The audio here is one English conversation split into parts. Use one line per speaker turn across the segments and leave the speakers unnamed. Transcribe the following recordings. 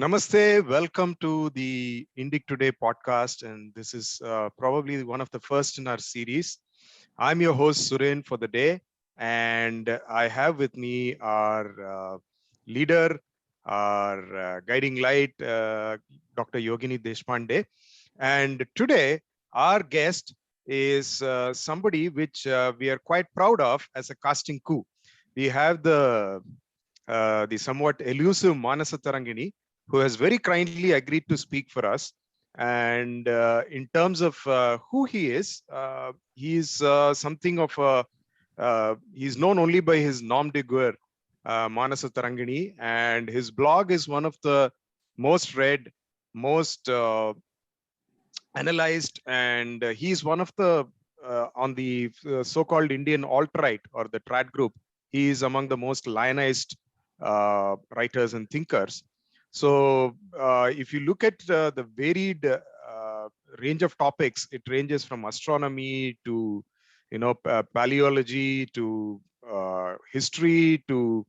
Namaste, welcome to the Indic Today podcast, and this is probably one of the first in our series. I'm your host Suren for the day, and I have with me our leader, our guiding light, Dr. Yogini Deshpande. And today, our guest is somebody which we are quite proud of as a casting coup. We have the somewhat elusive Manasataramgini, who has very kindly agreed to speak for us. And in terms of who he is something of a, he's known only by his nom de guerre, Manasataramgini, and his blog is one of the most read, most analyzed, and he's one of the, on the so-called Indian alt-right or the trad group, he is among the most lionized writers and thinkers. So if you look at the varied range of topics, it ranges from astronomy to, paleology to history to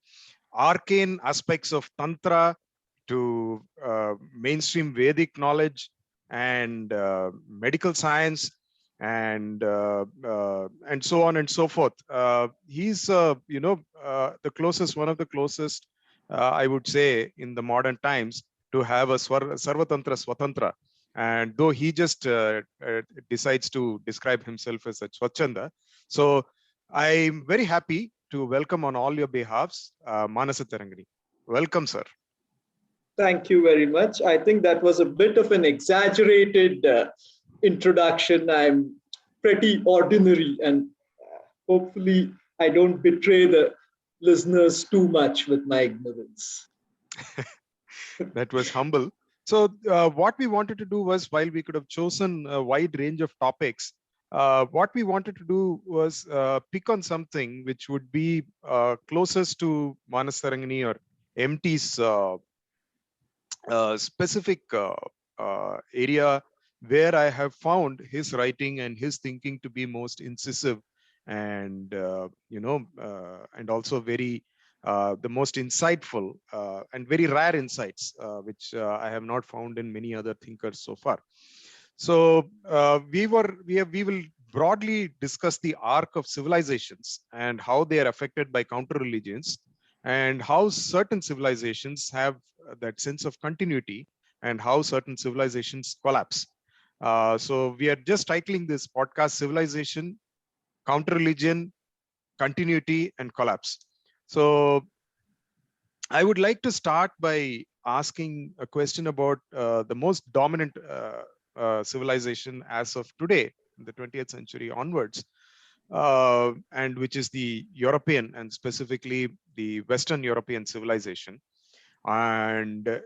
arcane aspects of Tantra to mainstream Vedic knowledge and medical science and so on and so forth. He's the closest, one of the closest, I would say, in the modern times to have a Sarvatantra Swatantra. And though he just decides to describe himself as a Swachanda. So I'm very happy to welcome on all your behalves, Manasataramgini. Welcome, sir.
Thank you very much. I think that was a bit of an exaggerated introduction. I'm pretty ordinary, and hopefully I don't betray the listeners too much with my ignorance.
That was humble. So what we wanted to do was, while we could have chosen a wide range of topics, what we wanted to do was pick on something which would be closest to Manasataramgini or MT's specific area where I have found his writing and his thinking to be most incisive and, and also very the most insightful and very rare insights, which I have not found in many other thinkers so far. So we will broadly discuss the arc of civilizations and how they are affected by counter religions, and how certain civilizations have that sense of continuity and how certain civilizations collapse. So we are just titling this podcast Civilization, Counter Religion, Continuity and Collapse. So I would like to start by asking a question about the most dominant civilization as of today, in the 20th century onwards, and which is the European, and specifically the Western European civilization. And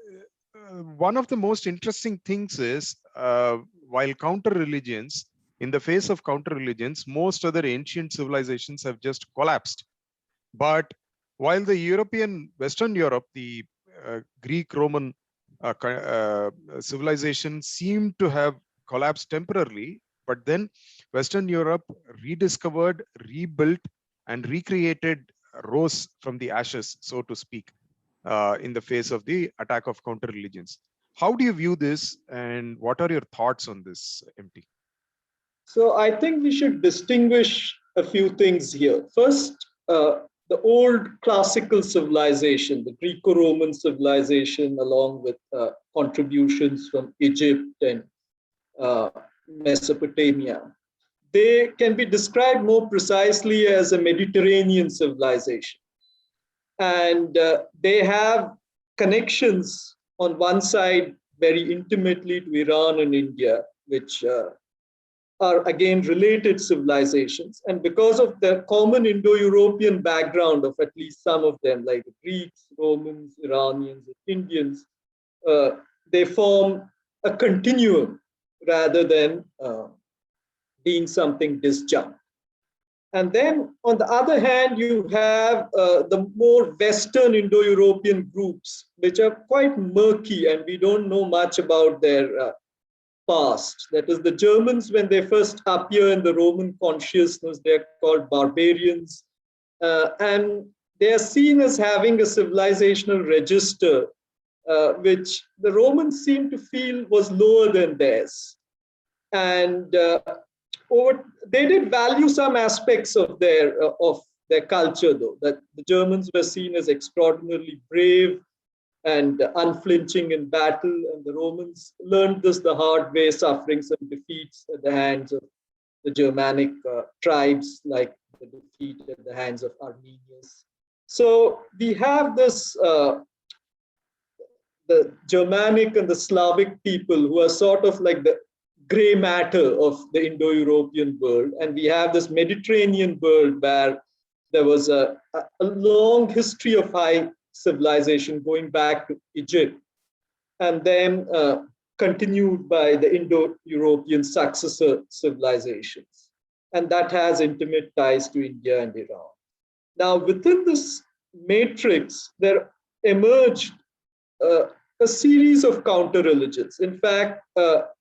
one of the most interesting things is, while counter religions, in the face of counter religions, most other ancient civilizations have just collapsed. But while the European, Western Europe, the Greek, Roman civilization seemed to have collapsed temporarily, but then Western Europe rediscovered, rebuilt, and recreated, rose from the ashes, so to speak, in the face of the attack of counter religions. How do you view this, and what are your thoughts on this, MT?
So I think we should distinguish a few things here. First, the old classical civilization, the Greco-Roman civilization, along with contributions from Egypt and Mesopotamia, they can be described more precisely as a Mediterranean civilization. And they have connections on one side very intimately to Iran and India, which are again related civilizations. And because of the common Indo-European background of at least some of them, like the Greeks, Romans, Iranians, Indians, they form a continuum rather than being something disjunct. And then on the other hand, you have the more Western Indo-European groups, which are quite murky and we don't know much about their past. That is, the Germans, when they first appear in the Roman consciousness, they're called barbarians. And they are seen as having a civilizational register which the Romans seemed to feel was lower than theirs. And they did value some aspects of their culture, though, that the Germans were seen as extraordinarily brave and unflinching in battle, and the Romans learned this the hard way, suffering some defeats at the hands of the Germanic tribes, like the defeat at the hands of Armenians. So we have this the Germanic and the Slavic people who are sort of like the gray matter of the Indo-European world, and we have this Mediterranean world where there was a long history of high civilization going back to Egypt, and then continued by the Indo-European successor civilizations. And that has intimate ties to India and Iran. Now, within this matrix, there emerged a series of counter-religions. In fact,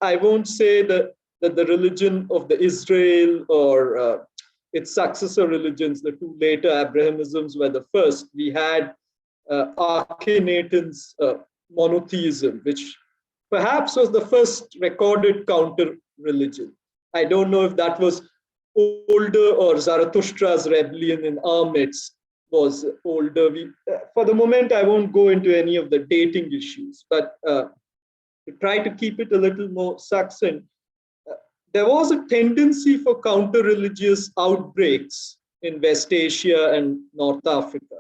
I won't say that the religion of the Israel or its successor religions, the two later Abrahamisms, were the first. We had Akhenaten's monotheism, which perhaps was the first recorded counter-religion. I don't know if that was older or Zarathustra's rebellion in our midst was older. For the moment, I won't go into any of the dating issues, but to try to keep it a little more succinct, there was a tendency for counter-religious outbreaks in West Asia and North Africa.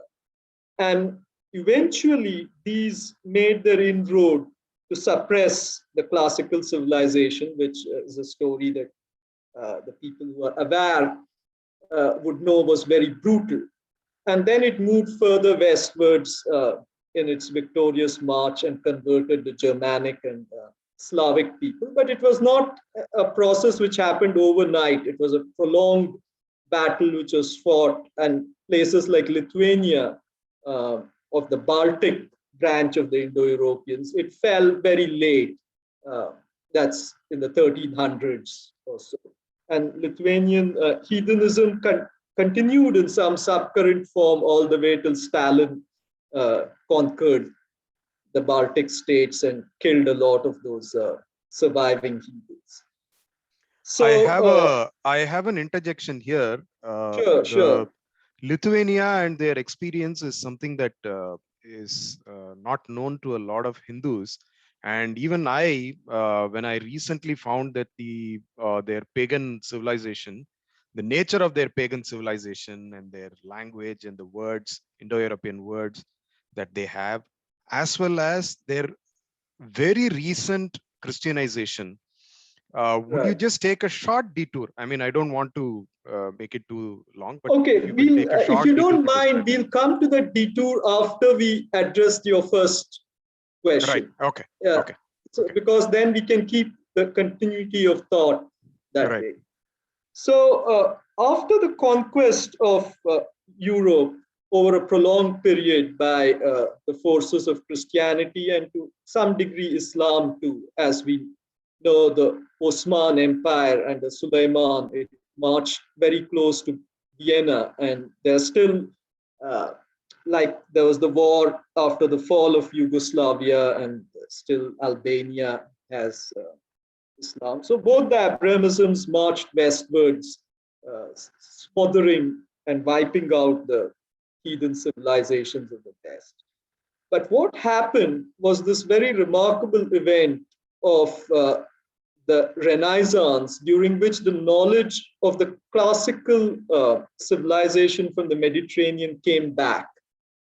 And eventually, these made their inroad to suppress the classical civilization, which is a story that the people who are aware would know was very brutal. And then it moved further westwards in its victorious march and converted the Germanic and Slavic people. But it was not a process which happened overnight. It was a prolonged battle which was fought, and places like Lithuania of the Baltic branch of the Indo-Europeans, it fell very late. That's in the 1300s or so. And Lithuanian heathenism continued in some subcurrent form all the way till Stalin conquered the Baltic states and killed a lot of those surviving heathens. So
I have an interjection here.
Sure.
Lithuania and their experience is something that is not known to a lot of Hindus. And even I, when I recently found that their pagan civilization, the nature of their pagan civilization and their language and the words, Indo-European words that they have, as well as their very recent Christianization. Would you just take a short detour? I mean, I don't want to make it too long, but
okay, if you don't mind, we'll come to the detour after we addressed your first question.
Right. Okay.
Yeah.
Okay.
So,
okay.
Because then we can keep the continuity of thought that way. So after the conquest of Europe over a prolonged period by the forces of Christianity and to some degree Islam too, as we know, the Osman Empire and the Suleiman, it marched very close to Vienna, and there's still like there was the war after the fall of Yugoslavia, and still Albania has Islam. So both the Abrahamisms marched westwards, smothering and wiping out the heathen civilizations of the past. But what happened was this very remarkable event of the Renaissance, during which the knowledge of the classical civilization from the Mediterranean came back.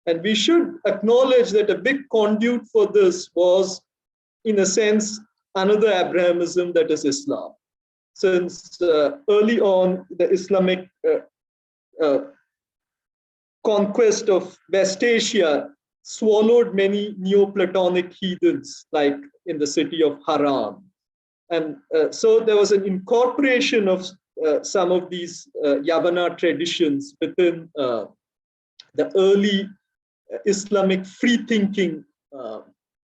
And we should acknowledge that a big conduit for this was, in a sense, another Abrahamism, that is Islam. Since early on, the Islamic conquest of West Asia swallowed many Neoplatonic heathens, like in the city of Haran. And so there was an incorporation of some of these Yavana traditions within the early Islamic free-thinking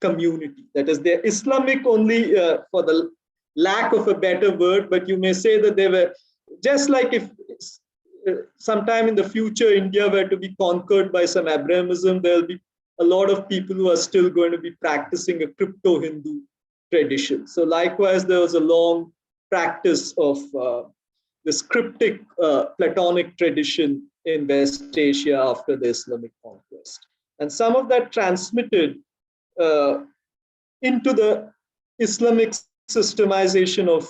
community. That is, they're Islamic only for the lack of a better word, but you may say that they were just like if sometime in the future India were to be conquered by some Abrahamism, there'll be a lot of people who are still going to be practicing a crypto-Hindu tradition. So likewise, there was a long practice of this cryptic Platonic tradition in West Asia after the Islamic conquest. And some of that transmitted into the Islamic systemization of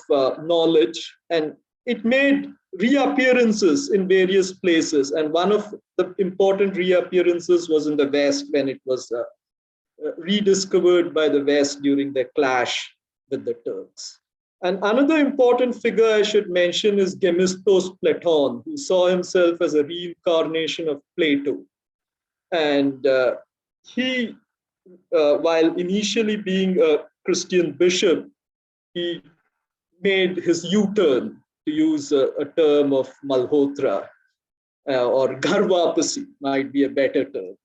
knowledge, and it made reappearances in various places. And one of the important reappearances was in the West when it was rediscovered by the West during their clash with the Turks. And another important figure I should mention is Gemistos Platon, who saw himself as a reincarnation of Plato. And he, while initially being a Christian bishop, he made his U-turn, to use a term of Malhotra, or Garvapasi might be a better term.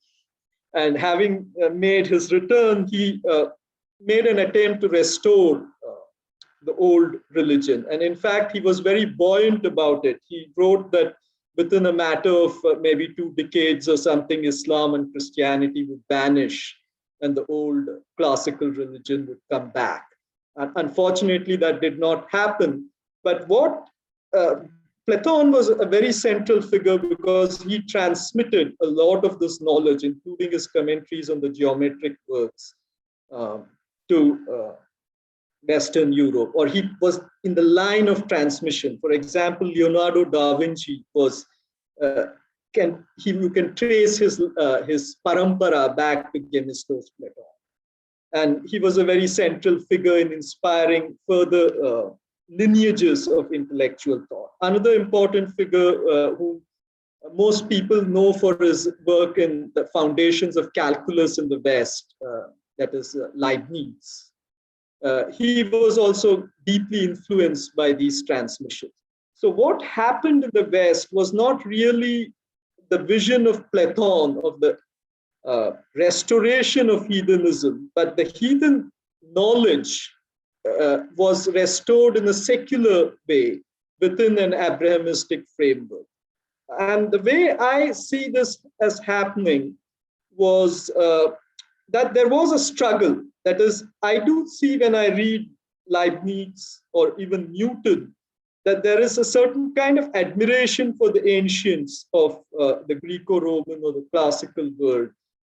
And having made his return, he made an attempt to restore the old religion. And in fact, he was very buoyant about it. He wrote that within a matter of maybe 2 decades or something, Islam and Christianity would vanish and the old classical religion would come back. And unfortunately, that did not happen. But what Platon was a very central figure because he transmitted a lot of this knowledge, including his commentaries on the geometric works, to Western Europe, or he was in the line of transmission. For example, Leonardo da Vinci was you can trace his parampara back to Gemistos Platon, and he was a very central figure in inspiring further lineages of intellectual thought. Another important figure who most people know for his work in the foundations of calculus in the West, that is Leibniz. He was also deeply influenced by these transmissions. So what happened in the West was not really the vision of Platon of the restoration of heathenism, but the heathen knowledge was restored in a secular way within an Abrahamistic framework. And the way I see this as happening was that there was a struggle. That is, I do see when I read Leibniz or even Newton, that there is a certain kind of admiration for the ancients of the Greco-Roman or the classical world.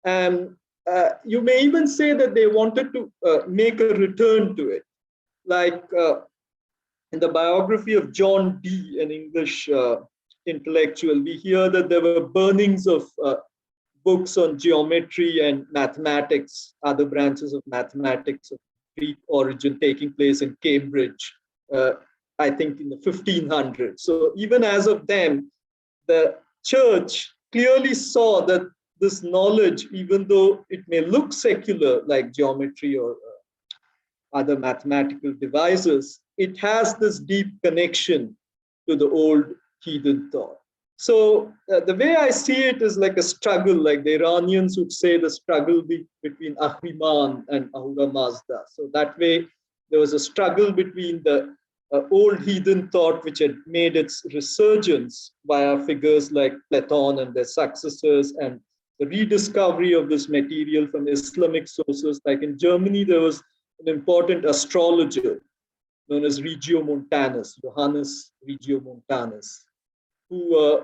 And you may even say that they wanted to make a return to it. Like in the biography of John Dee, an English intellectual, we hear that there were burnings of books on geometry and mathematics, other branches of mathematics of Greek origin taking place in Cambridge, I think in the 1500s. So even as of then, the church clearly saw that this knowledge, even though it may look secular, like geometry or other mathematical devices, it has this deep connection to the old heathen thought. So the way I see it is like a struggle, like the Iranians would say the struggle between Ahriman and Ahura Mazda. So that way there was a struggle between the old heathen thought, which had made its resurgence via figures like Platon and their successors, and the rediscovery of this material from Islamic sources. Like in Germany, there was an important astrologer known as Regiomontanus, Johannes Regiomontanus, who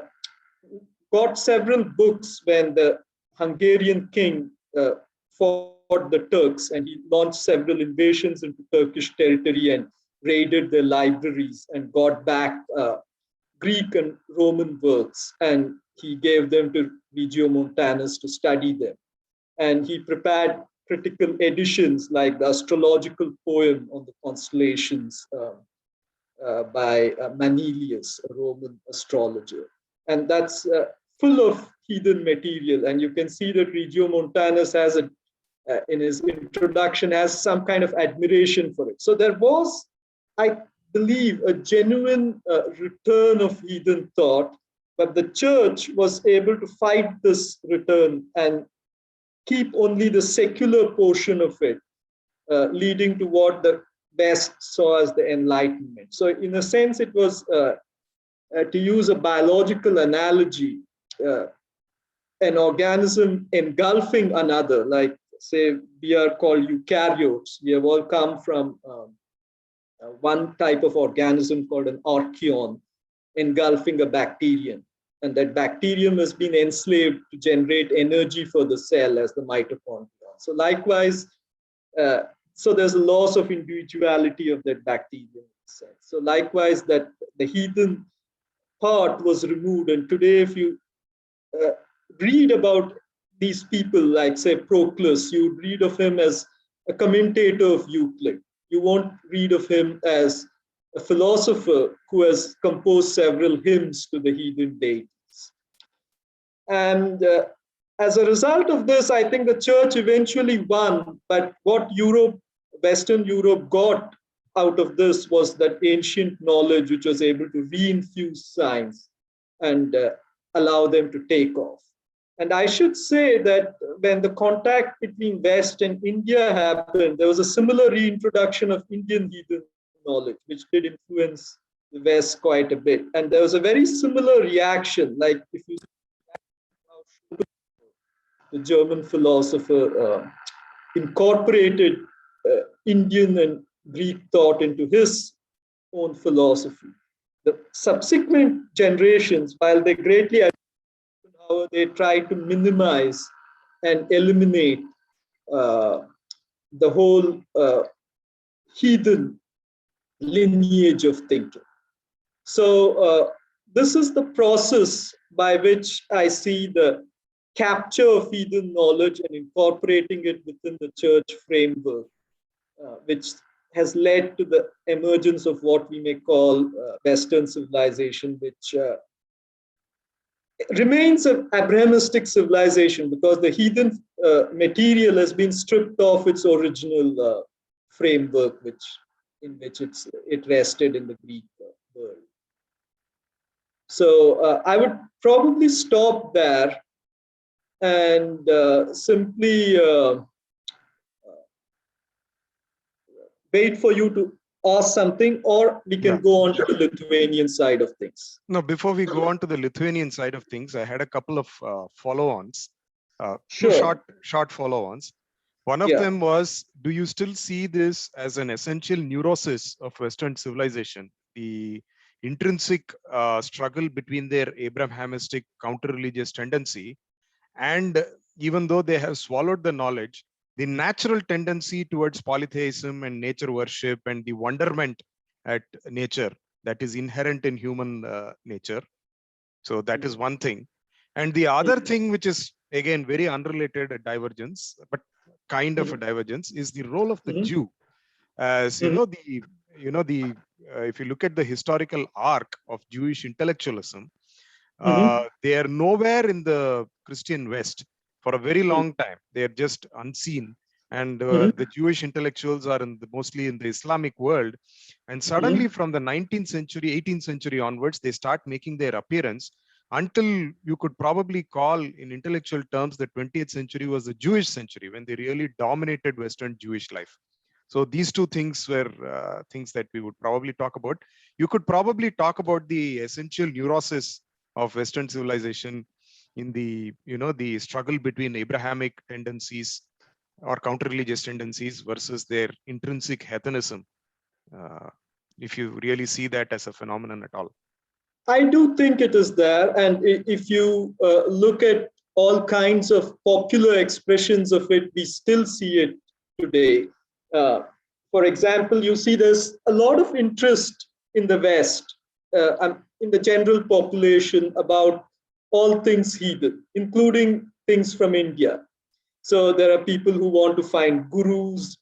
got several books when the Hungarian king fought the Turks, and he launched several invasions into Turkish territory and raided their libraries and got back Greek and Roman works, and he gave them to Regiomontanus to study them. And he prepared critical editions like the astrological poem on the constellations by Manilius, a Roman astrologer. And that's full of heathen material. And you can see that Regiomontanus has in his introduction has some kind of admiration for it. So there was, I believe, a genuine return of heathen thought, but the church was able to fight this return and keep only the secular portion of it, leading to what the West saw as the Enlightenment. So in a sense, it was, to use a biological analogy, an organism engulfing another, like say we are called eukaryotes. We have all come from one type of organism called an archaeon, engulfing a bacterium. And that bacterium has been enslaved to generate energy for the cell as the mitochondria. So likewise, uh, so there's a loss of individuality of that bacterium itself. So likewise, that the heathen part was removed. And today, if you uh, read about these people, like say Proclus, you read of him as a commentator of Euclid. You won't read of him as a philosopher who has composed several hymns to the heathen deities. And as a result of this, I think the church eventually won. But what Europe, Western Europe, got out of this was that ancient knowledge which was able to reinfuse science and allow them to take off. And I should say that when the contact between West and India happened, there was a similar reintroduction of Indian heathen knowledge, which did influence the West quite a bit. And there was a very similar reaction, like if you the German philosopher incorporated Indian and Greek thought into his own philosophy. The subsequent generations, while they greatly how they try to minimize and eliminate the whole heathen lineage of thinking. So this is the process by which I see the capture of heathen knowledge and incorporating it within the church framework, which has led to the emergence of what we may call Western civilization, which remains an Abrahamistic civilization because the heathen material has been stripped off its original framework, in which it rested in the Greek world. So I would probably stop there and simply wait for you to ask something, or we can go on to the Lithuanian side of things.
No, before we go on to the Lithuanian side of things, I had a couple of follow-ons,
Sure.
short follow-ons. One of them was, do you still see this as an essential neurosis of Western civilization? The intrinsic struggle between their Abrahamistic counter-religious tendency, and even though they have swallowed the knowledge, the natural tendency towards polytheism and nature worship and the wonderment at nature that is inherent in human nature. So that is one thing. And the other thing, which is again very unrelated, a divergence, but kind of a divergence, is the role of the Jew. As you know, if you look at the historical arc of Jewish intellectualism, they are nowhere in the Christian West for a very long time. They are just unseen. And the Jewish intellectuals are mostly in the Islamic world. And suddenly from the 19th century, 18th century onwards, they start making their appearance, until you could probably call in intellectual terms the 20th century was the Jewish century, when they really dominated Western Jewish life. So these two things were things that we would probably talk about. You could probably talk about the essential neurosis of Western civilization in the struggle between Abrahamic tendencies or counter-religious tendencies versus their intrinsic heathenism, if you really see that as a phenomenon at all.
I do think it is there. And if you look at all kinds of popular expressions of it, we still see it today. For example, you see there's a lot of interest in the West, in the general population, about all things heathen, including things from India. So there are people who want to find gurus,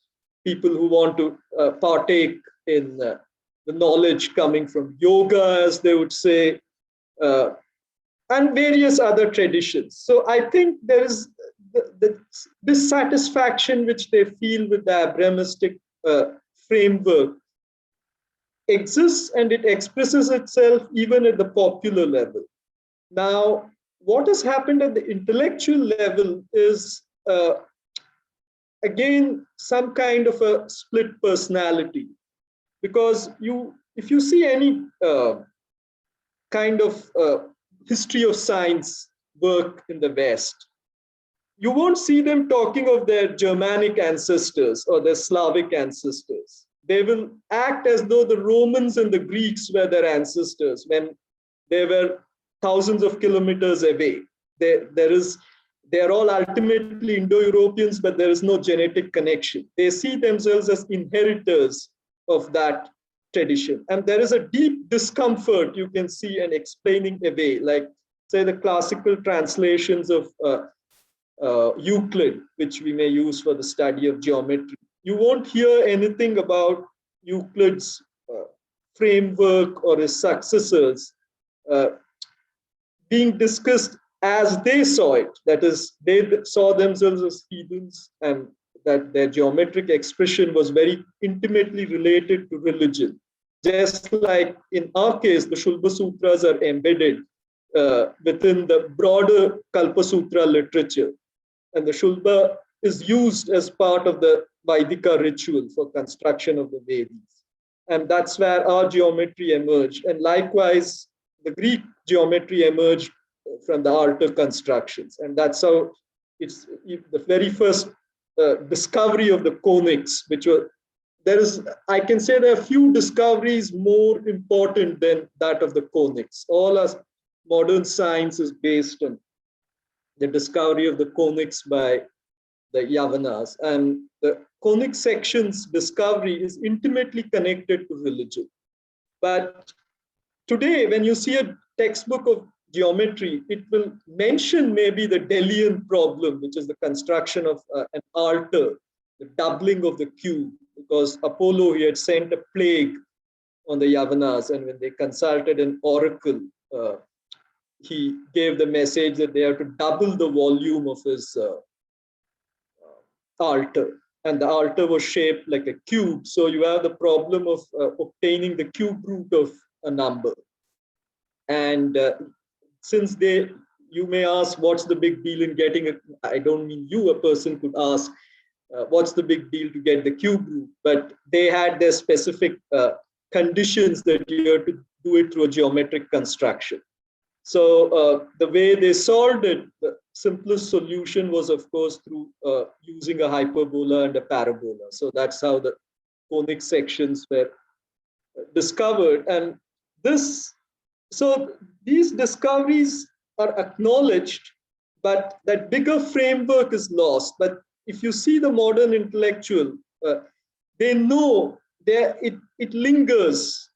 people who want to partake in the knowledge coming from yoga, as they would say, and various other traditions. So I think there is the dissatisfaction which they feel with the Abrahamistic framework exists, and it expresses itself even at the popular level. Now, what has happened at the intellectual level is, again, some kind of a split personality. Because if you see any kind of history of science, work in the West, you won't see them talking of their Germanic ancestors or their Slavic ancestors. They will act as though the Romans and the Greeks were their ancestors when they were thousands of kilometers away. They are all ultimately Indo-Europeans, but there is no genetic connection. They see themselves as inheritors of that tradition. And there is a deep discomfort you can see in explaining away, like, say, the classical translations of Euclid, which we may use for the study of geometry. You won't hear anything about Euclid's framework or his successors uh, being discussed as they saw it. That is, they saw themselves as heathens, and that their geometric expression was very intimately related to religion. Just like in our case, the Shulba Sutras are embedded within the broader Kalpa Sutra literature. And the Shulba is used as part of the Vaidika ritual for construction of the Vedas. And that's where our geometry emerged. And likewise, the Greek geometry emerged from the altar constructions. And that's how it's the very first discovery of the conics, which were, I can say there are few discoveries more important than that of the conics. All our modern science is based on the discovery of the conics by the Yavanas. And the conic sections discovery is intimately connected to religion. But today, when you see a textbook of geometry, it will mention maybe the Delian problem, which is the construction of an altar, the doubling of the cube, because Apollo, he had sent a plague on the Yavanas, and when they consulted an oracle, he gave the message that they have to double the volume of his altar. And the altar was shaped like a cube. So you have the problem of obtaining the cube root of a number. And since you may ask, what's the big deal in getting I don't mean you, a person could ask, what's the big deal to get the cube root? But they had their specific conditions that you have to do it through a geometric construction. So the way they solved it, the simplest solution was, of course, through using a hyperbola and a parabola. So that's how the conic sections were discovered. And so these discoveries are acknowledged, but that bigger framework is lost. But if you see the modern intellectual, they know it lingers.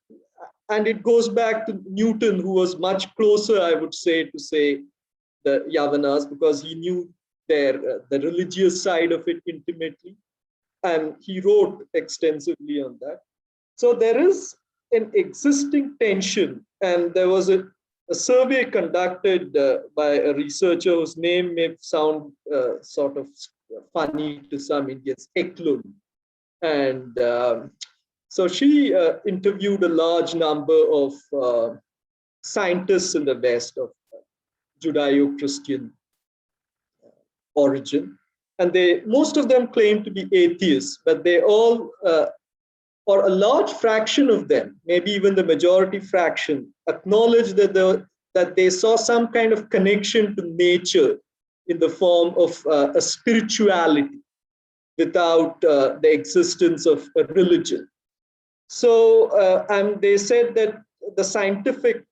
And it goes back to Newton, who was much closer, I would say, to say the Yavanas, because he knew the religious side of it intimately. And he wrote extensively on that. So there is an existing tension. And there was a survey conducted by a researcher whose name may sound sort of funny to some Indians, Eklund. And so she interviewed a large number of scientists in the West of Judeo-Christian origin. And most of them claim to be atheists, but they all, or a large fraction of them, maybe even the majority fraction, acknowledge that they saw some kind of connection to nature in the form of a spirituality without the existence of a religion. So, and they said that the scientific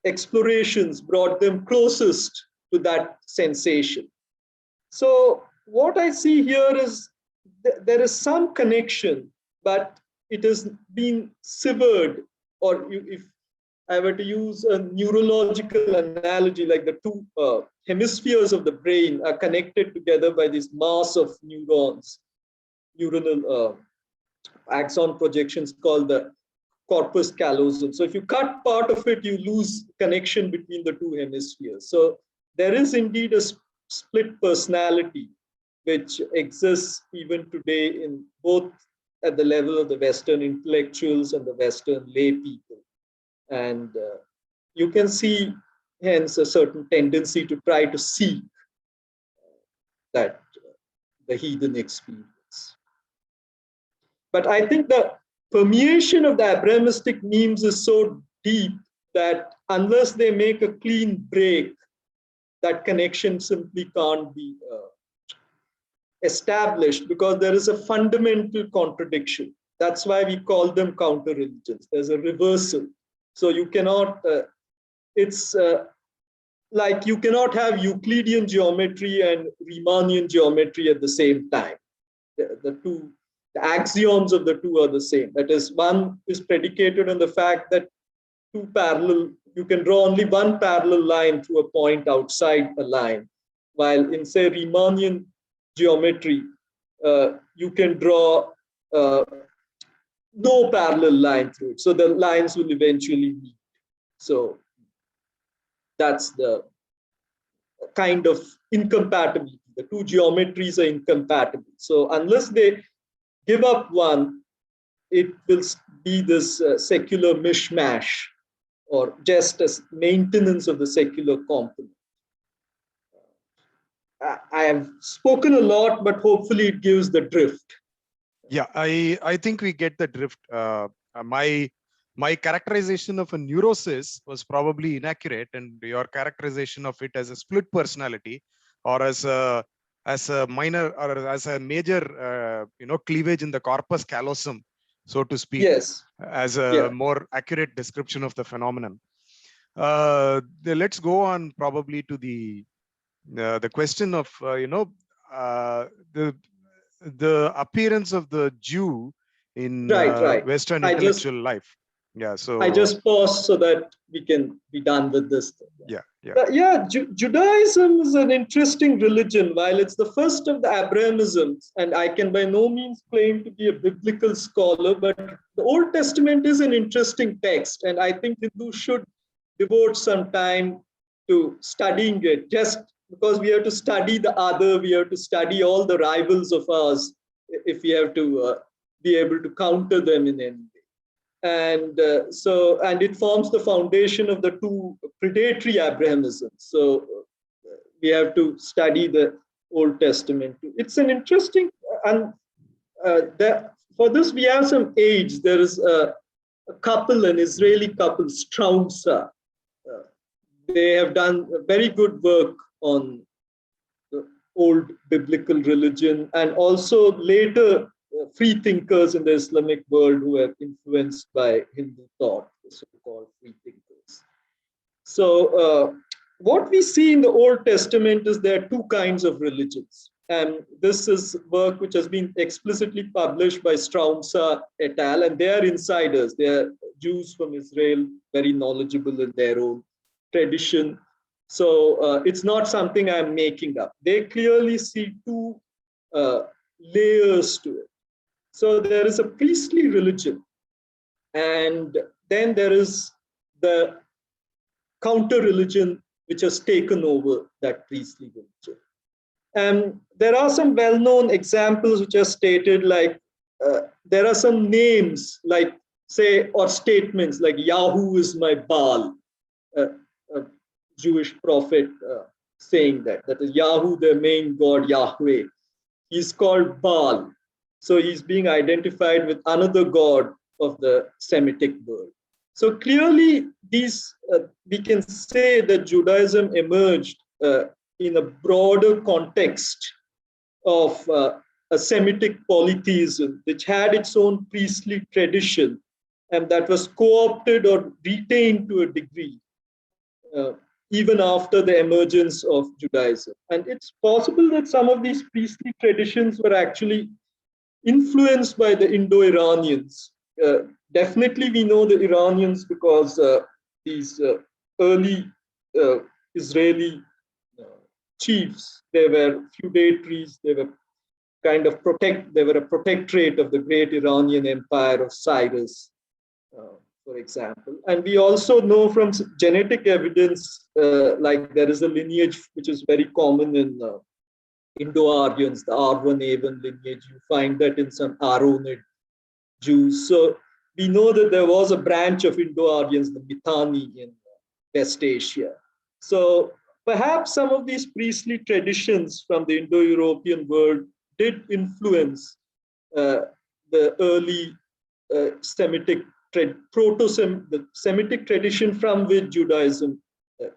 explorations brought them closest to that sensation. So what I see here is there is some connection, but it is being severed, or if I were to use a neurological analogy, like the two hemispheres of the brain are connected together by this mass of neurons, neuronal axon projections called the corpus callosum. So if you cut part of it, you lose connection between the two hemispheres. So there is indeed a split personality which exists even today in both at the level of the Western intellectuals and the Western lay people. And you can see hence a certain tendency to try to seek that the heathen experience. But I think the permeation of the Abrahamistic memes is so deep that unless they make a clean break, that connection simply can't be established because there is a fundamental contradiction. That's why we call them counter religions. There's a reversal. So you cannot, it's like you cannot have Euclidean geometry and Riemannian geometry at the same time. The axioms of the two are the same. That is, one is predicated on the fact that you can draw only one parallel line through a point outside a line, while in, say, Riemannian geometry, you can draw no parallel line through it. So the lines will eventually meet. So that's the kind of incompatibility. The two geometries are incompatible. So unless they give up one, it will be this secular mishmash, or just as maintenance of the secular component. I have spoken a lot, but hopefully it gives the drift.
Yeah, I think we get the drift. My characterization of a neurosis was probably inaccurate, and your characterization of it as a split personality or as a minor or as a major cleavage in the corpus callosum, so to speak,
yes,
as a more accurate description of the phenomenon. Let's go on probably to the question of the appearance of the Jew in
right.
Western intellectual life. Yeah, so
I just paused so that we can be done with this thing.
Yeah.
Judaism is an interesting religion. While it's the first of the Abrahamisms, and I can by no means claim to be a biblical scholar, but the Old Testament is an interesting text, and I think Hindus should devote some time to studying it. Just because we have to study the other, we have to study all the rivals of ours if we have to be able to counter them in any way. And and it forms the foundation of the two predatory Abrahamisms. So we have to study the Old Testament. It's an interesting, and for this we have some aids. There is a couple, an Israeli couple, Straumsa. They have done very good work on the old biblical religion, and also later free thinkers in the Islamic world who have influenced by Hindu thought, the so-called free thinkers. So what we see in the Old Testament is there are two kinds of religions. And this is work which has been explicitly published by Straumsa et al. And they are insiders. They are Jews from Israel, very knowledgeable in their own tradition. So it's not something I'm making up. They clearly see two layers to it. So there is a priestly religion, and then there is the counter religion which has taken over that priestly religion. And there are some well-known examples which are stated, like there are some names, like say, or statements like Yahoo is my Baal, a Jewish prophet saying that is Yahoo, their main god, Yahweh. He's called Baal. So he's being identified with another god of the Semitic world. So clearly, these we can say that Judaism emerged in a broader context of a Semitic polytheism, which had its own priestly tradition, and that was co-opted or retained to a degree, even after the emergence of Judaism. And it's possible that some of these priestly traditions were actually influenced by the Indo-Iranians. Definitely we know the Iranians because these early Israeli chiefs, they were feudatories, they were they were a protectorate of the great Iranian empire of Cyrus, for example. And we also know from genetic evidence, like there is a lineage which is very common in Indo-Aryans, the R1A1 lineage. You find that in some Aronid Jews. So we know that there was a branch of Indo-Aryans, the Mitanni, in West Asia. So perhaps some of these priestly traditions from the Indo-European world did influence the early Semitic, the Semitic tradition from which Judaism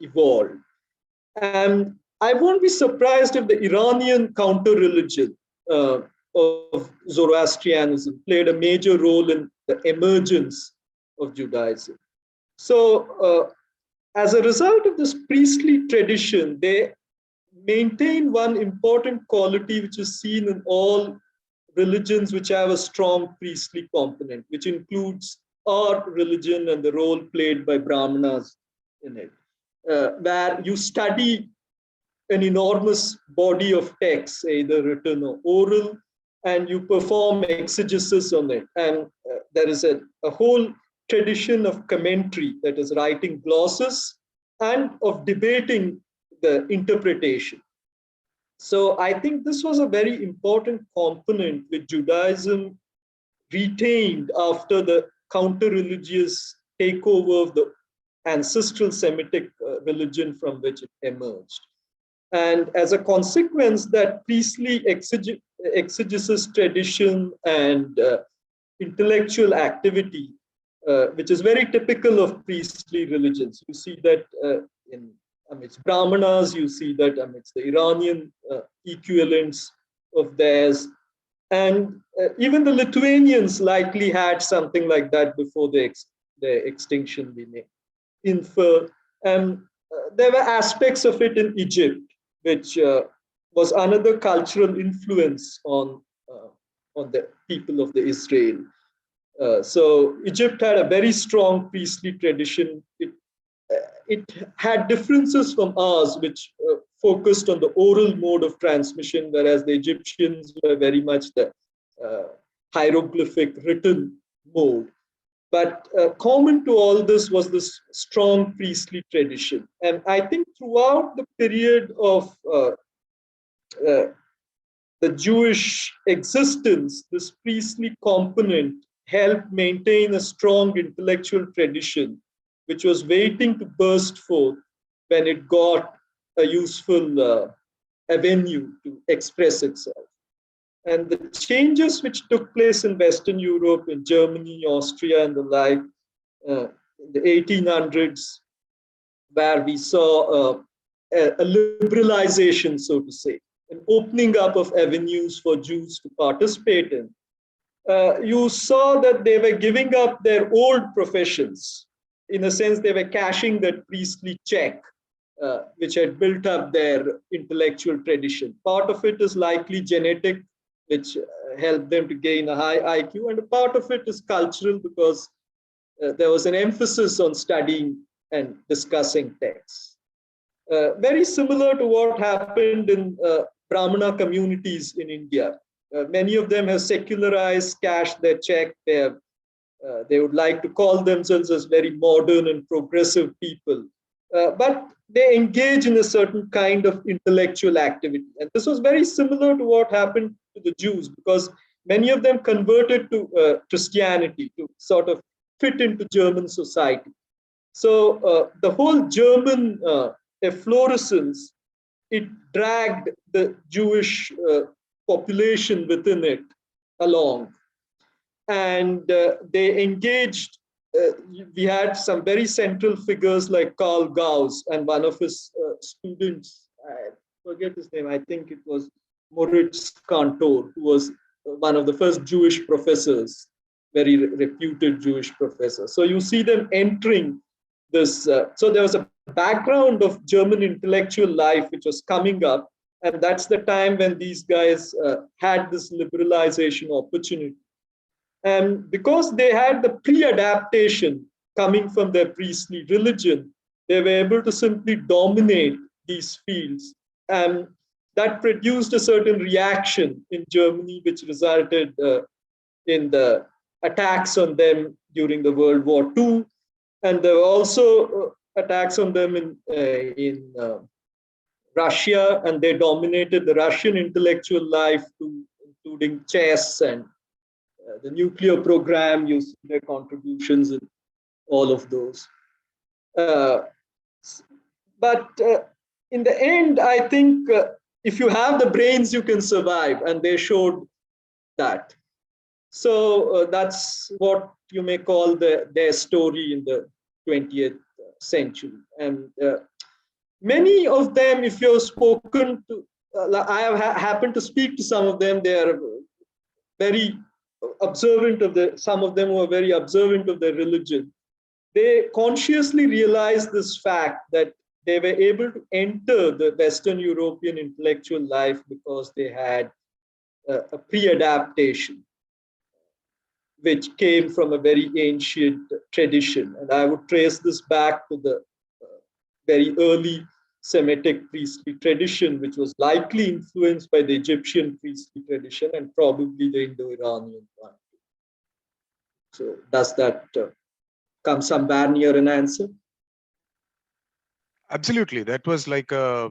evolved. And I won't be surprised if the Iranian counter-religion of Zoroastrianism played a major role in the emergence of Judaism. So, as a result of this priestly tradition, they maintain one important quality which is seen in all religions which have a strong priestly component, which includes our religion and the role played by Brahmanas in it, where you study an enormous body of text, either written or oral, and you perform exegesis on it. And there is a whole tradition of commentary, that is writing glosses and of debating the interpretation. So I think this was a very important component which Judaism retained after the counter-religious takeover of the ancestral Semitic religion from which it emerged. And as a consequence, that priestly exegesis tradition and intellectual activity, which is very typical of priestly religions. You see that in amidst Brahmanas, you see that amidst the Iranian equivalents of theirs. And even the Lithuanians likely had something like that before their extinction, we may infer. And there were aspects of it in Egypt, which was another cultural influence on the people of the Israel. So Egypt had a very strong priestly tradition. It had differences from ours, which focused on the oral mode of transmission, whereas the Egyptians were very much the hieroglyphic written mode. But common to all this was this strong priestly tradition. And I think throughout the period of the Jewish existence, this priestly component helped maintain a strong intellectual tradition, which was waiting to burst forth when it got a useful avenue to express itself. And the changes which took place in Western Europe, in Germany, Austria, and the like, in the 1800s, where we saw a liberalization, so to say, an opening up of avenues for Jews to participate in, you saw that they were giving up their old professions. In a sense, they were cashing that priestly check, which had built up their intellectual tradition. Part of it is likely genetic, which helped them to gain a high IQ, and a part of it is cultural, because there was an emphasis on studying and discussing texts. Very similar to what happened in Brahmana communities in India. Many of them have secularized, cashed their check. They would like to call themselves as very modern and progressive people. But they engage in a certain kind of intellectual activity. And this was very similar to what happened to the Jews, because many of them converted to Christianity to sort of fit into German society. So the whole German efflorescence, it dragged the Jewish population within it along. And they engaged, we had some very central figures like Karl Gauss and one of his students, I forget his name, I think it was Moritz Kantor, who was one of the first Jewish professors, very reputed Jewish professor. So you see them entering this. So there was a background of German intellectual life which was coming up. And that's the time when these guys had this liberalization opportunity. And because they had the pre-adaptation coming from their priestly religion, they were able to simply dominate these fields. And that produced a certain reaction in Germany, which resulted in the attacks on them during the World War II. And there were also attacks on them in Russia, and they dominated the Russian intellectual life, including chess and the nuclear program. You see their contributions in all of those. But in the end, I think if you have the brains, you can survive, and they showed that. So that's what you may call their story in the 20th century. And Many of them, if you've spoken to, I have happened to speak to some of them, they are very observant of some of them who are very observant of their religion. They consciously realized this fact that they were able to enter the Western European intellectual life because they had a pre-adaptation, which came from a very ancient tradition. And I would trace this back to the very early Semitic priestly tradition, which was likely influenced by the Egyptian priestly tradition and probably the Indo-Iranian one. So does that come somewhere near an answer?
Absolutely. That was like a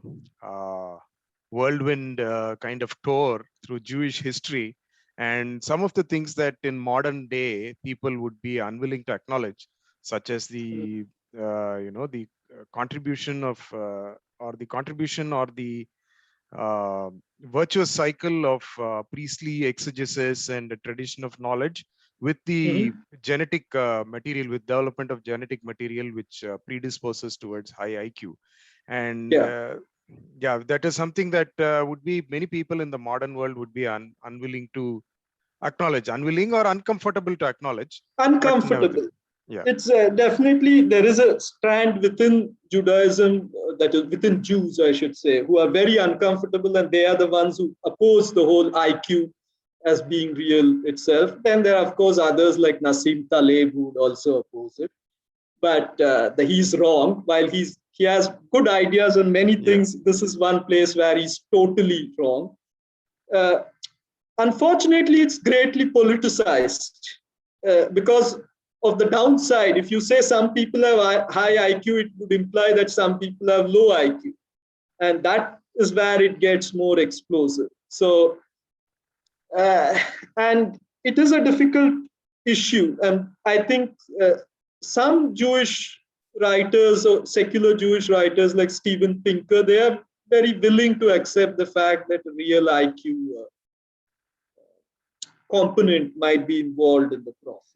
whirlwind kind of tour through Jewish history. And some of the things that in modern day people would be unwilling to acknowledge, such as the, the contribution of, or the contribution or the virtuous cycle of priestly exegesis and a tradition of knowledge with the genetic material, with development of genetic material, which predisposes towards high IQ. And yeah, that is something that would be many people in the modern world would be unwilling to acknowledge, unwilling or uncomfortable to acknowledge.
Uncomfortable.
Yeah.
It's definitely, there is a strand within Judaism, that is within Jews, I should say, who are very uncomfortable, and they are the ones who oppose the whole IQ as being real itself. Then there are, of course, others like Nassim Taleb who would also oppose it. But he's wrong. While he has good ideas on many things, this is one place where he's totally wrong. Unfortunately, it's greatly politicized because of the downside. If you say some people have high IQ, it would imply that some people have low IQ. And that is where it gets more explosive. So, and it is a difficult issue. And I think some Jewish writers or secular Jewish writers like Steven Pinker, they are very willing to accept the fact that a real IQ component might be involved in the process.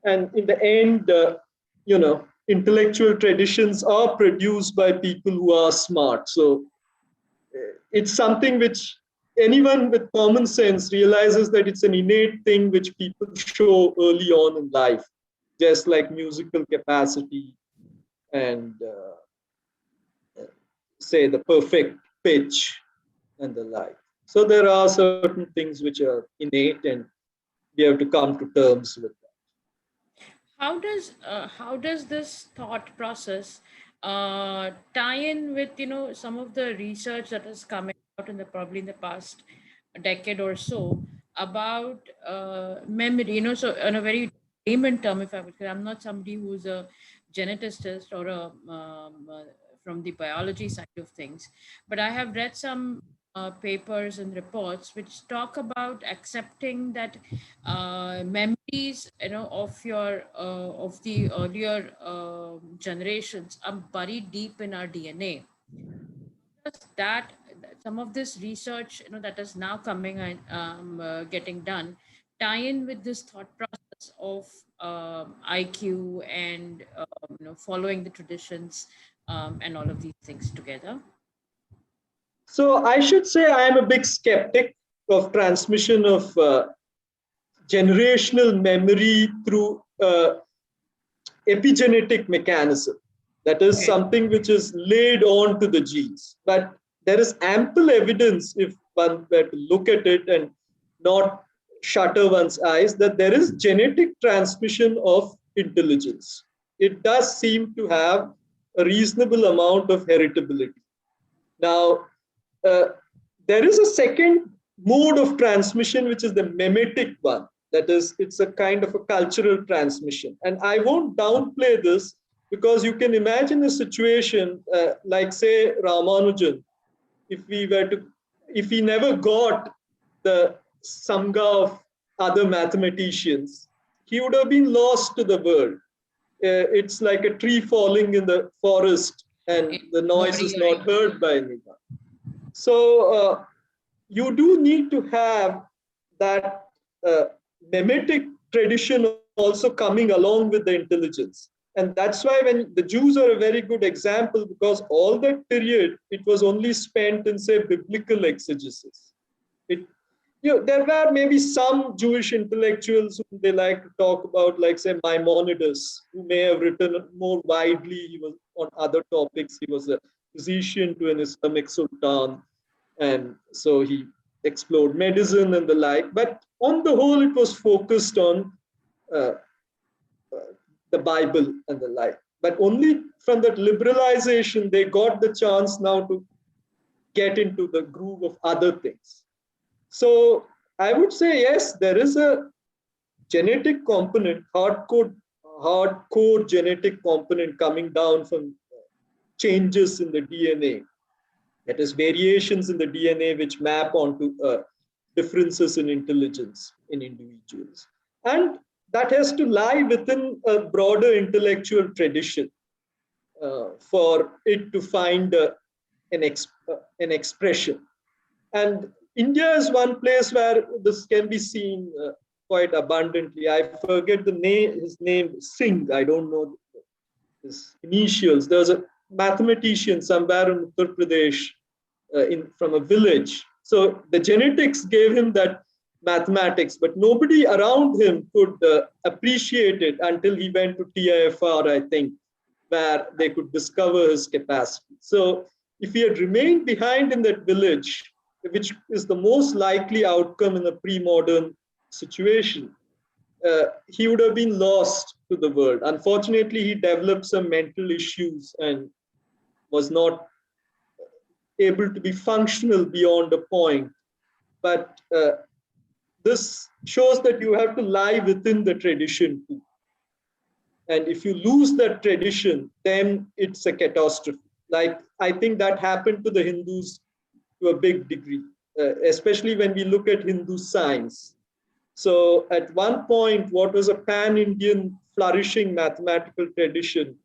And in the end, intellectual traditions are produced by people who are smart. So it's something which anyone with common sense realizes that it's an innate thing which people show early on in life, just like musical capacity and say the perfect pitch and the like. So there are certain things which are innate, and we have to come to terms with that.
How does this thought process tie in with some of the research that is coming out in the probably in the past decade or so about memory? So on a very layman term, if I would say, I'm not somebody who's a geneticist or from the biology side of things, but I have read some papers and reports which talk about accepting that memories of your of the earlier generations are buried deep in our DNA. Does that some of this research that is now coming and getting done tie in with this thought process of IQ and following the traditions and all of these things together?
So I should say I am a big skeptic of transmission of generational memory through epigenetic mechanism. That is something which is laid on to the genes. But there is ample evidence, if one were to look at it and not shutter one's eyes, that there is genetic transmission of intelligence. It does seem to have a reasonable amount of heritability. Now, there is a second mode of transmission, which is the memetic one. That is, it's a kind of a cultural transmission. And I won't downplay this, because you can imagine a situation like, say, Ramanujan, if he never got the Samga of other mathematicians, he would have been lost to the world. It's like a tree falling in the forest and the noise is not heard by anyone. So you do need to have that memetic tradition also coming along with the intelligence. And that's why when the Jews are a very good example, because all that period, it was only spent in, say, biblical exegesis. It, there were maybe some Jewish intellectuals who they like to talk about, like, say, Maimonides, who may have written more widely. He was on other topics. He was a physician to an Islamic sultan. And so he explored medicine and the like. But on the whole, it was focused on uh, the Bible and the like. But only from that liberalization, they got the chance now to get into the groove of other things. So I would say, yes, there is a genetic component, hardcore genetic component coming down from changes in the DNA. That is, variations in the DNA which map onto differences in intelligence in individuals. And that has to lie within a broader intellectual tradition for it to find an expression. And India is one place where this can be seen quite abundantly. I forget the name, his name, Singh, I don't know his initials. There was a mathematician somewhere in Uttar Pradesh from a village. So the genetics gave him that mathematics, but nobody around him could appreciate it until he went to TIFR, I think, where they could discover his capacity. So if he had remained behind in that village, which is the most likely outcome in a pre-modern situation, he would have been lost to the world. Unfortunately, he developed some mental issues and was not able to be functional beyond a point. But this shows that you have to lie within the tradition too. And if you lose that tradition, then it's a catastrophe. Like, I think that happened to the Hindus to a big degree, especially when we look at Hindu science. So at one point, what was a pan-Indian flourishing mathematical tradition,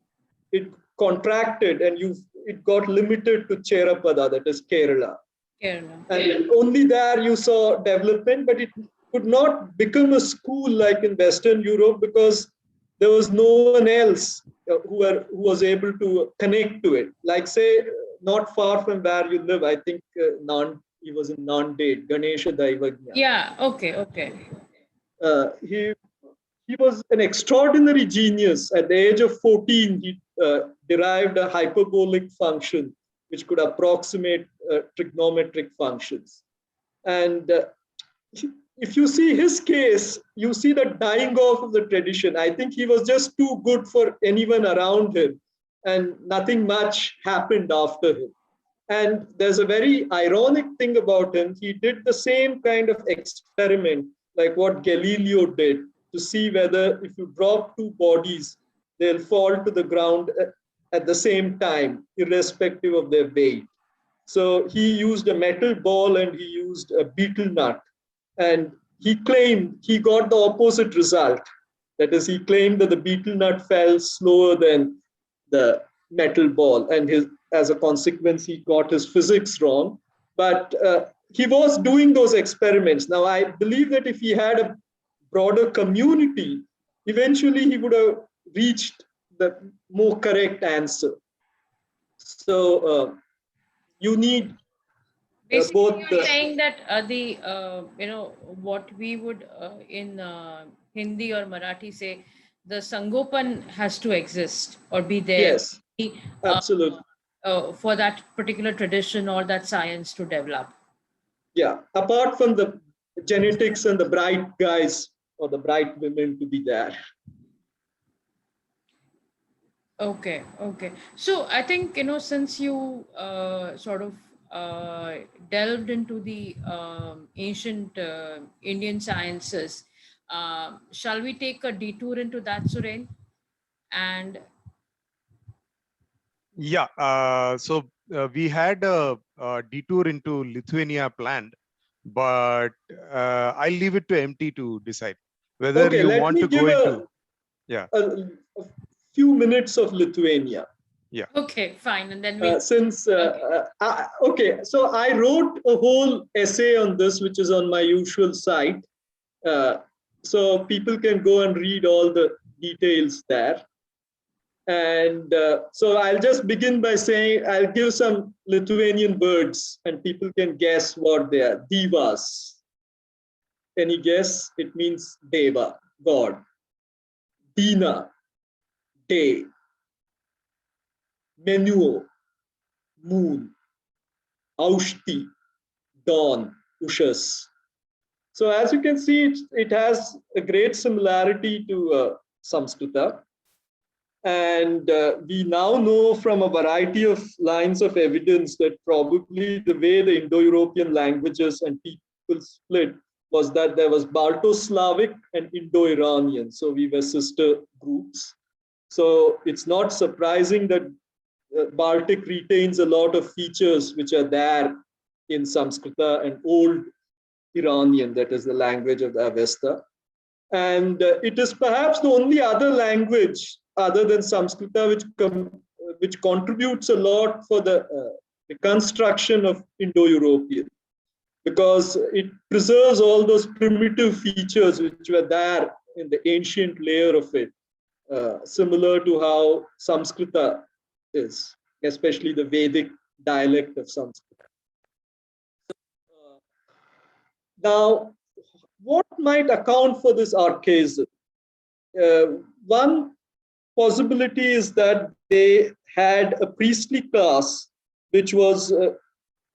it contracted and it got limited to Cherapada, that is Kerala.
Kerala.
And only there you saw development, but it could not become a school like in Western Europe because there was no one else who was able to connect to it. Like, say, not far from where you live, I think he was in Nanded, Ganesha Daivagya.
Yeah, okay.
He was an extraordinary genius. At the age of 14, he derived a hyperbolic function which could approximate trigonometric functions. And if you see his case, you see the dying off of the tradition. I think he was just too good for anyone around him, and nothing much happened after him. And there's a very ironic thing about him. He did the same kind of experiment like what Galileo did to see whether if you drop two bodies, they'll fall to the ground at the same time, irrespective of their weight. So he used a metal ball and he used a beetle nut. And he claimed he got the opposite result. That is, he claimed that the beetle nut fell slower than the metal ball. And as a consequence, he got his physics wrong. But he was doing those experiments. Now, I believe that if he had a broader community, eventually he would have reached the more correct answer. So you need
Basically,
both
you're saying that what we would in Hindi or Marathi say, the Sangopan has to exist or be there
yes,
uh,
absolutely.
for that particular tradition or that science to develop.
Yeah, apart from the genetics and the bright guys or the bright women to be there.
Okay. So I think, since you sort of delved into the ancient Indian sciences, shall we take a detour into that, Suren? And
Yeah. So we had a detour into Lithuania planned, but I'll leave it to MT to decide whether
Okay,
you
let
want
me
to
give
go into. Yeah.
a few minutes of Lithuania.
Yeah.
okay, fine. And then we'll.
Okay, so I wrote a whole essay on this, which is on my usual site. So people can go and read all the details there. And so I'll just begin by saying, I'll give some Lithuanian words and people can guess what they are. Divas. Any guess? It means Deva, God. Dina, day. Menuo, moon. Aushti, dawn, ushas. So as you can see, it has a great similarity to Samskrita. And we now know from a variety of lines of evidence that probably the way the Indo-European languages and people split was that there was Balto-Slavic and Indo-Iranian. So we were sister groups. So it's not surprising that Baltic retains a lot of features which are there in Samskrita and Old Iranian, that is the language of the Avesta. And it is perhaps the only other language other than Samskrita which contributes a lot for the construction of Indo-European, because it preserves all those primitive features which were there in the ancient layer of it, similar to how Samskrita is, especially the Vedic dialect of Sanskrit. Now, what might account for this archaism? One possibility is that they had a priestly class which was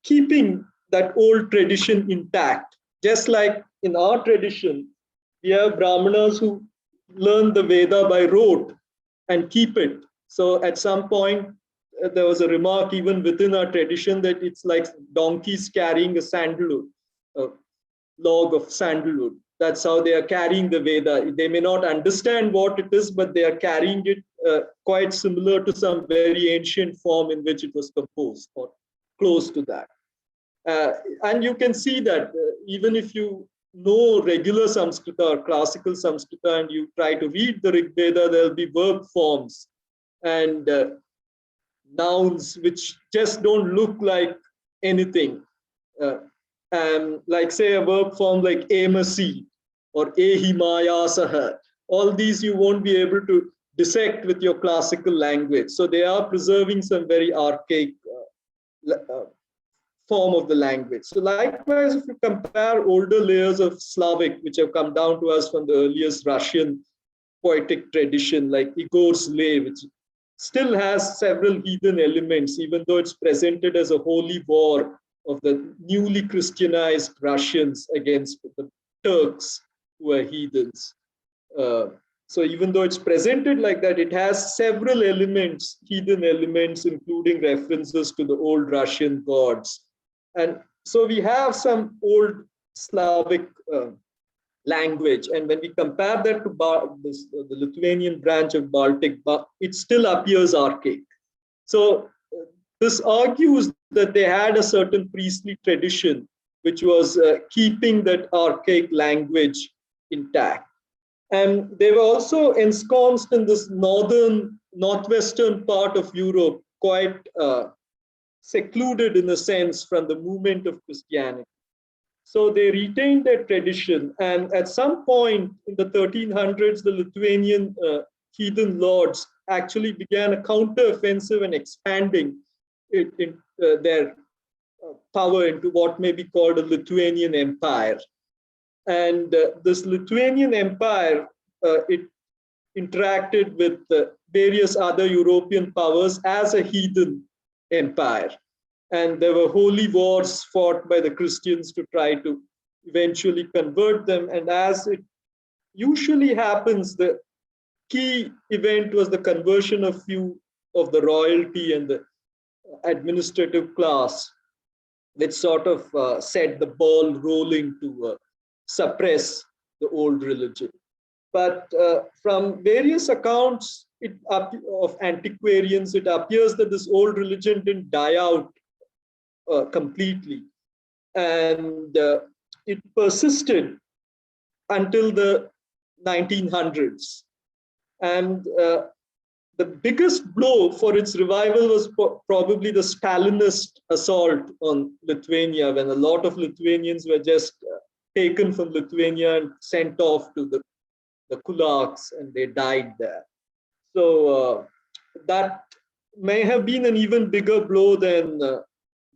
keeping that old tradition intact. Just like in our tradition, we have Brahmanas who learn the Veda by rote and keep it. So at some point, there was a remark even within our tradition that it's like donkeys carrying a sandalwood, a log of sandalwood. That's how they are carrying the Veda. They may not understand what it is, but they are carrying it quite similar to some very ancient form in which it was composed, or close to that. And you can see that even if you know regular Samskrita or classical Samskrita and you try to read the Rig Veda, there'll be verb forms and nouns which just don't look like anything. Like say a verb form like amasi or ehimayasaha. All these you won't be able to dissect with your classical language. So they are preserving some very archaic form of the language. So likewise, if you compare older layers of Slavic, which have come down to us from the earliest Russian poetic tradition, like Igor's Lay, which still has several heathen elements, even though it's presented as a holy war of the newly Christianized Russians against the Turks, who are heathens. So even though it's presented like that, it has several elements, heathen elements, including references to the old Russian gods. And so we have some old Slavic language. And when we compare that to the Lithuanian branch of Baltic, it still appears archaic. So this argues that they had a certain priestly tradition, which was keeping that archaic language intact. And they were also ensconced in this northwestern part of Europe, quite secluded in a sense from the movement of Christianity. So they retained their tradition. And at some point in the 1300s, the Lithuanian heathen lords actually began a counter-offensive and expanding their power into what may be called a Lithuanian empire. And this Lithuanian empire, it interacted with various other European powers as a heathen empire. And there were holy wars fought by the Christians to try to eventually convert them. And as it usually happens, the key event was the conversion of few of the royalty and the administrative class, which sort of set the ball rolling to suppress the old religion. But from various accounts of antiquarians, it appears that this old religion didn't die out completely. And it persisted until the 1900s. And the biggest blow for its revival was probably the Stalinist assault on Lithuania, when a lot of Lithuanians were just taken from Lithuania and sent off to the kulaks, and they died there. So that may have been an even bigger blow than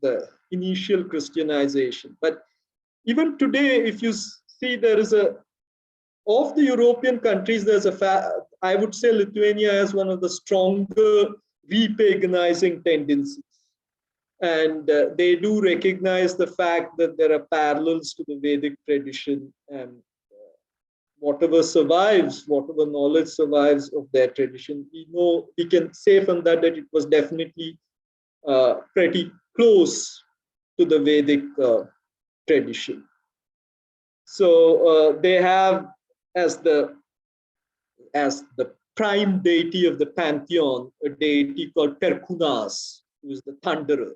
the initial Christianization. But even today, if you see, there is of the European countries, I would say Lithuania has one of the stronger repaganizing tendencies. And they do recognize the fact that there are parallels to the Vedic tradition, and whatever survives, whatever knowledge survives of their tradition, we can say from that it was definitely pretty close to the Vedic tradition. So they have as the prime deity of the pantheon a deity called Perkunas, who is the thunderer.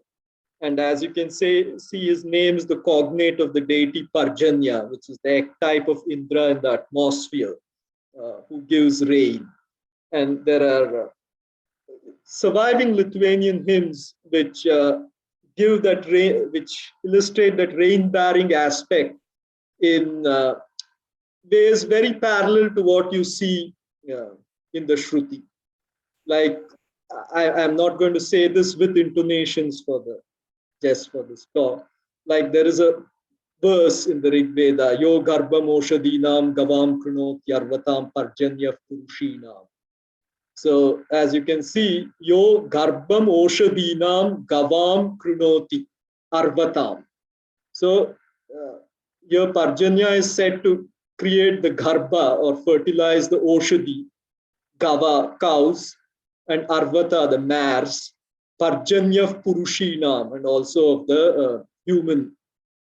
And as you can see, his name is the cognate of the deity Parjanya, which is the archetype of Indra in the atmosphere, who gives rain. And there are surviving Lithuanian hymns which give that rain, which illustrate that rain-bearing aspect in ways very parallel to what you see in the Shruti. Like, I am not going to say this with intonations just for this talk. Like, there is a verse in the Rig Veda, Yo Garbham Oshadinam Gavam Krunot Yarvatam Parjanya Purushinam. So, as you can see, Yo Garbham Oshadinam Gavam Krunoti Arvatam. So, your Parjanya is said to create the garbha or fertilize the Oshadi, Gava, cows, and Arvata, the mares, Parjanya Purushinam, and also of the human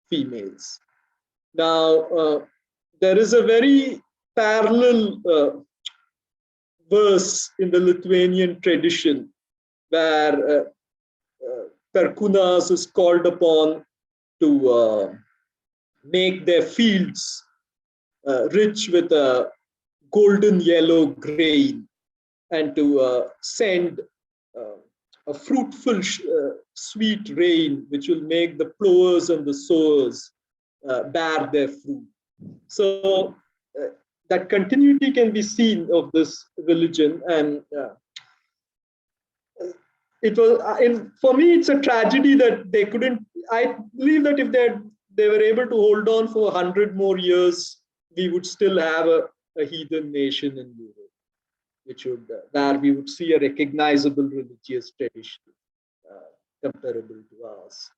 females. Now, there is a very parallel verse in the Lithuanian tradition where Perkunas is called upon to make their fields rich with a golden yellow grain, and to send a fruitful, sweet rain, which will make the plowers and the sowers bear their fruit. So that continuity can be seen of this religion, and it was, for me, it's a tragedy that they couldn't. I believe that if they were able to hold on for 100 more years, we would still have a heathen nation in Europe, which would where we would see a recognizable religious tradition comparable to ours.